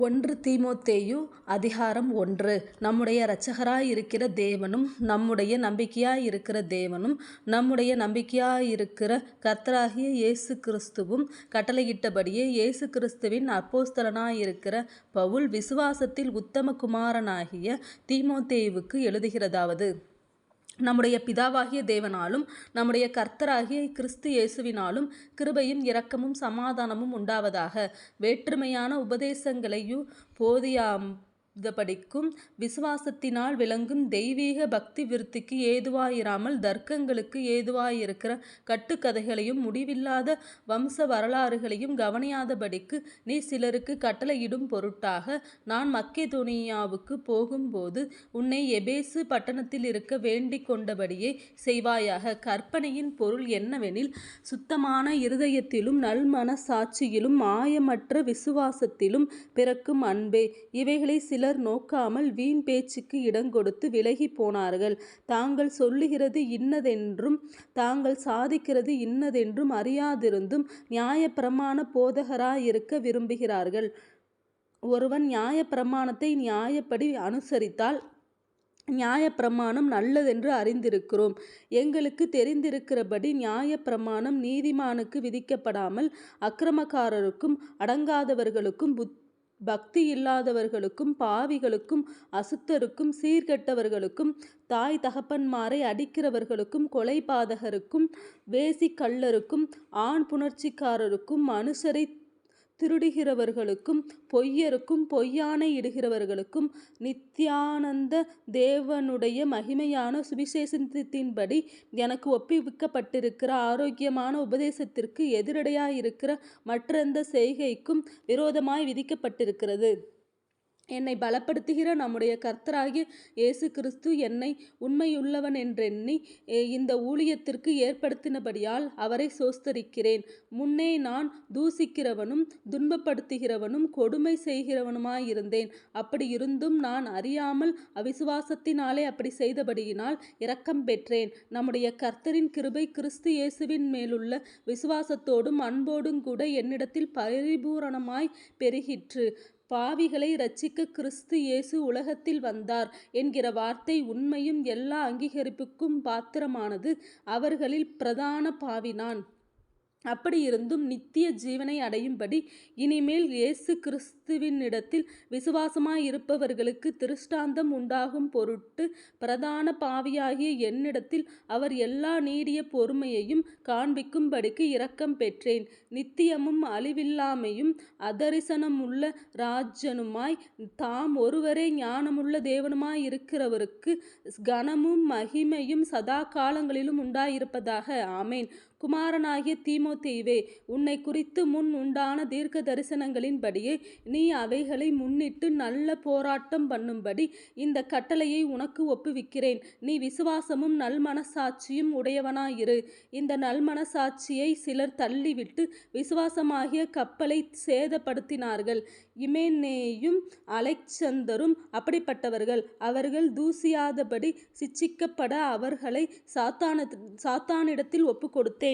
ஒன்று தீமோத்தேயு அதிகாரம் 1. நம்முடைய இரட்சகராயிருக்கிற தேவனும் நம்முடைய நம்பிக்கையாயிருக்கிற தேவனும் நம்முடைய நம்பிக்கையாயிருக்கிற கர்த்தராகிய இயேசு கிறிஸ்துவும் கட்டளையிட்டபடியே இயேசு கிறிஸ்துவின் அப்போஸ்தலனாயிருக்கிற பவுல் விசுவாசத்தில் உத்தம குமாரனாகிய தீமோத்தேயுவுக்கு எழுதுகிறதாவது: நம்முடைய பிதாவாகிய தேவனாலும் நம்முடைய கர்த்தராகிய கிறிஸ்து இயேசுவினாலும் கிருபையும் இரக்கமும் சமாதானமும் உண்டாவதாக. வேற்றுமையான உபதேசங்களையு போதியாதபடிக்கும் விசுவாசத்தினால் விளங்கும் தெய்வீக பக்தி விருத்திக்கு ஏதுவாயிராமல் தர்க்கங்களுக்கு ஏதுவாயிருக்கிற கட்டுக்கதைகளையும் முடிவில்லாத வம்ச வரலாறுகளையும் கவனியாதபடிக்கு நீ சிலருக்கு கட்டளையிடும் பொருட்டாக நான் மக்கெதோனியாவுக்கு போகும்போது உன்னை எபேசு பட்டணத்தில் இருக்க வேண்டிக் கொண்டபடியே செய்வாயாக. கற்பனையின் பொருள் என்னவெனில், சுத்தமான இருதயத்திலும் நல்மனசாட்சியிலும் மாயமற்ற விசுவாசத்திலும் பிறக்கும் அன்பே. இவைகளை சிலர் நோக்காமல் வீண் பேச்சுக்கு இடங்கொடுத்து விலகி போனார்கள். தாங்கள் சொல்லுகிறது இன்னதென்றும் தாங்கள் சாதிக்கிறது இன்னதென்றும் அறியாதிருந்தும் நியாயப்பிரமாண போதகராயிருக்க விரும்புகிறார்கள். ஒருவன் நியாயப்பிரமாணத்தை நியாயப்படி அனுசரித்தால் நியாயப்பிரமாணம் நல்லதென்று அறிந்திருக்கிறோம். எங்களுக்கு தெரிந்திருக்கிறபடி நியாயப்பிரமாணம் நீதிமானுக்கு விதிக்கப்படாமல் அக்கிரமக்காரருக்கும் அடங்காதவர்களுக்கும் பக்தி இல்லாதவர்களுக்கும் பாவிகளுக்கும் அசுத்தருக்கும் சீர்கெட்டவர்களுக்கும் தாய் தகப்பன்மாரை அடிக்கிறவர்களுக்கும் கொலைபாதகருக்கும் வேசிக்கள்ளருக்கும் ஆண் புணர்ச்சிக்காரருக்கும் மனுஷரை திருடுகிறவர்களுக்கும் பொய்யருக்கும் பொய்யானை இடுகிறவர்களுக்கும் நித்தியானந்த தேவனுடைய மகிமையான சுவிசேஷத்தின்படி எனக்கு ஒப்புவிக்கப்பட்டிருக்கிற ஆரோக்கியமான உபதேசத்திற்கு எதிரடையாயிருக்கிற மற்றெந்த செய்கைக்கும் விரோதமாய் விதிக்கப்பட்டிருக்கிறது. என்னை பலப்படுத்துகிற நம்முடைய கர்த்தராகிய இயேசு கிறிஸ்து என்னை உண்மையுள்ளவன் என்றெண்ணி இந்த ஊழியத்திற்கு ஏற்படுத்தினபடியால் அவரை சோஸ்தரிக்கிறேன். முன்னே நான் தூசிக்கிறவனும் துன்பப்படுத்துகிறவனும் கொடுமை செய்கிறவனுமாயிருந்தேன். அப்படி இருந்தும் நான் அறியாமல் அவிசுவாசத்தினாலே அப்படி செய்தபடியினால் இரக்கம் பெற்றேன். நம்முடைய கர்த்தரின் கிருபை கிறிஸ்து இயேசுவின் மேலுள்ள விசுவாசத்தோடும் அன்போடும் கூட என்னிடத்தில் பரிபூரணமாய் பெருகிற்று. பாவிகளை இரட்சிக்க கிறிஸ்து இயேசு உலகத்தில் வந்தார் என்கிற வார்த்தை உண்மையும் எல்லா அங்கீகரிப்புக்கும் பாத்திரமானது. அவர்களில் பிரதான பாவி நான். அப்படியிருந்தும் நித்திய ஜீவனை அடையும்படி இனிமேல் இயேசு கிறிஸ்துவினிடத்தில் விசுவாசமாயிருப்பவர்களுக்கு திருஷ்டாந்தம் உண்டாகும் பொருட்டு பிரதான பாவியாகிய என்னிடத்தில் அவர் எல்லா நீடிய பொறுமையையும் காண்பிக்கும்படிக்கு இரக்கம் பெற்றேன். நித்தியமும் அழிவில்லாமையும் அதரிசனமுள்ள ராஜனுமாய் தாம் ஒருவரே ஞானமுள்ள தேவனுமாயிருக்கிறவருக்கு கனமும் மகிமையும் சதா காலங்களிலும் உண்டாயிருப்பதாக. ஆமேன். குமாரனாகிய தீமோத்தேயுவே, உன்னை குறித்து முன் உண்டான தீர்க்க தரிசனங்களின்படியே நீ அவைகளை முன்னிட்டு நல்ல போராட்டம் பண்ணும்படி இந்த கட்டளையை உனக்கு ஒப்புவிக்கிறேன். நீ விசுவாசமும் நல்மனசாட்சியும் உடையவனாயிரு. இந்த நல்மனசாட்சியை சிலர் தள்ளிவிட்டு விசுவாசமாகிய கப்பலை சேதப்படுத்தினார்கள். இமெனேயும் அலெக்சந்தரும் அப்படிப்பட்டவர்கள். அவர்கள் தூசியாதபடி சிட்சிக்கப்பட அவர்களை சாத்தானிடத்தில் ஒப்புக்கொடுத்தேன்.